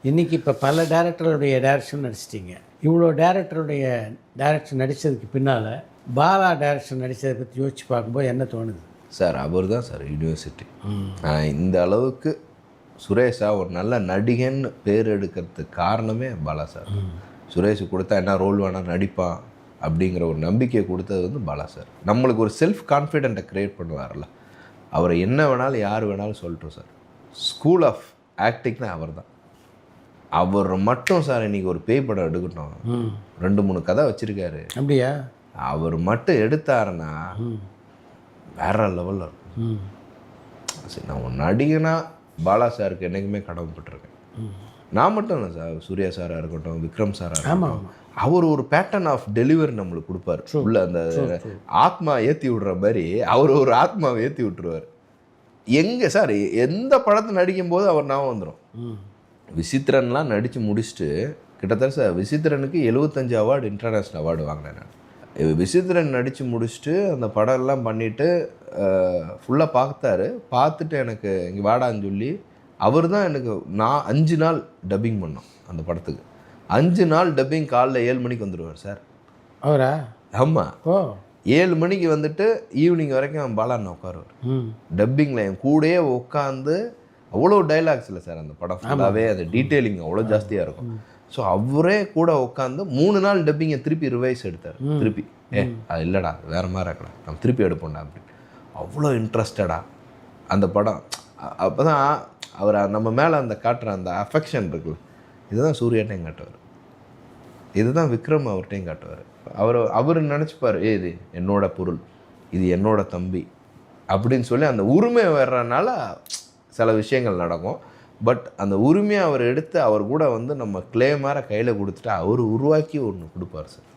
இன்றைக்கி இப்போ பல டேரக்டருடைய டைரக்ஷன் நடிச்சிட்டிங்க. இவ்வளோ டேரக்டருடைய டைரக்ஷன் நடித்ததுக்கு பின்னால் பாலா டைரக்ஷன் நடித்ததை பற்றி யோசிச்சு பார்க்கும்போது என்ன தோணுது? சார் அவர் தான் சார் யூனிவர்சிட்டி. இந்த அளவுக்கு சுரேஷா ஒரு நல்ல நடிகன்னு பேர் எடுக்கிறதுக்கு காரணமே பாலா சார். சுரேஷ் கொடுத்தா என்ன ரோல் வேணால் நடிப்பான் அப்படிங்கிற ஒரு நம்பிக்கையை கொடுத்தது வந்து பாலா சார். நம்மளுக்கு ஒரு செல்ஃப் கான்ஃபிடென்ட்டை க்ரியேட் பண்ணுவார்ல, அவரை என்ன வேணாலும் யார் வேணாலும் சொல்லட்டும் சார். ஸ்கூல் ஆஃப் ஆக்டிங்னா அவர் தான். அவர் மட்டும் சார் இன்றைக்கி ஒரு பேய் படம் எடுக்கட்டும், 2-3 கதை வச்சுருக்காரு. அப்படியா? அவர் மட்டும் எடுத்தாருன்னா வேற லெவலில் இருக்கும். சரி, நான் ஒரு நடிகனாக பாலா சாருக்கு என்றைக்குமே கடமைப்பட்டிருக்கேன். நான் மட்டும் இல்லை சார், சூர்யா சாராக இருக்கட்டும், விக்ரம் சாராக இருக்கட்டும், அவர் ஒரு பேட்டர்ன் ஆஃப் டெலிவரி நம்மளுக்கு கொடுப்பார். உள்ள அந்த ஆத்மா ஏற்றி விடுற மாதிரி அவர் ஒரு ஆத்மாவை ஏற்றி விட்டுருவார். எங்கே சார் எந்த படத்தை நடிக்கும் போது அவர் ஞாபகம் வந்துடும். விசித்திரன்லாம் நடித்து முடிச்சுட்டு கிட்டத்தட்ட சார் விசித்திரனுக்கு 75 அவார்டு இன்டர்நேஷ்னல் அவார்டு வாங்கினேன் நான். விசித்திரன் நடித்து முடிச்சுட்டு அந்த படம்லாம் பண்ணிவிட்டு ஃபுல்லாக பார்த்துட்டு எனக்கு இங்கே வாடான்னு சொல்லி அவர் தான் எனக்கு 5 நாள் டப்பிங் பண்ணோம் அந்த படத்துக்கு. 5 நாள் டப்பிங் காலைல 7 மணிக்கு வந்துடுவார் சார். அவரா? ஆமாம். 7 மணிக்கு வந்துட்டு ஈவினிங் வரைக்கும் பாலாண்ணா உட்காருவார் டப்பிங்கில். என் கூடயே உட்காந்து அவ்வளோ டைலாக்ஸ் இல்லை சார் அந்த படம் ஃபுல்லாகவே, அந்த டீட்டெயிலிங் அவ்வளோ ஜாஸ்தியாக இருக்கும். ஸோ அவரே கூட உட்காந்து 3 நாள் டப்பிங்கை திருப்பி ரிவைஸ் எடுத்தார். திருப்பி அது இல்லைடா வேறு மாதிரி இருக்கலாம், நம்ம திருப்பி எடுப்போம்டா அப்படின்னு. அவ்வளோ இன்ட்ரெஸ்டடாக அந்த படம். அப்போ தான் அவர் நம்ம மேலே அந்த காட்டுற அந்த அஃபெக்ஷன் இருக்குல்ல, இதுதான் சூர்யாட்டையும் காட்டுவார், இதுதான் விக்ரம் அவர்கிட்டையும் காட்டுவார். அவர் நினச்சிப்பார், இது என்னோட பொருள், இது என்னோட தம்பி அப்படின்னு சொல்லி அந்த உரிமை வர்றதுனால சில விஷயங்கள் நடக்கும். பட் அந்த உரிமையை அவர் எடுத்து அவர் கூட வந்து நம்ம கிளே மாதிரி கையில் கொடுத்துட்டு அவர் உருவாக்கி ஒன்று கொடுப்பார் சார்.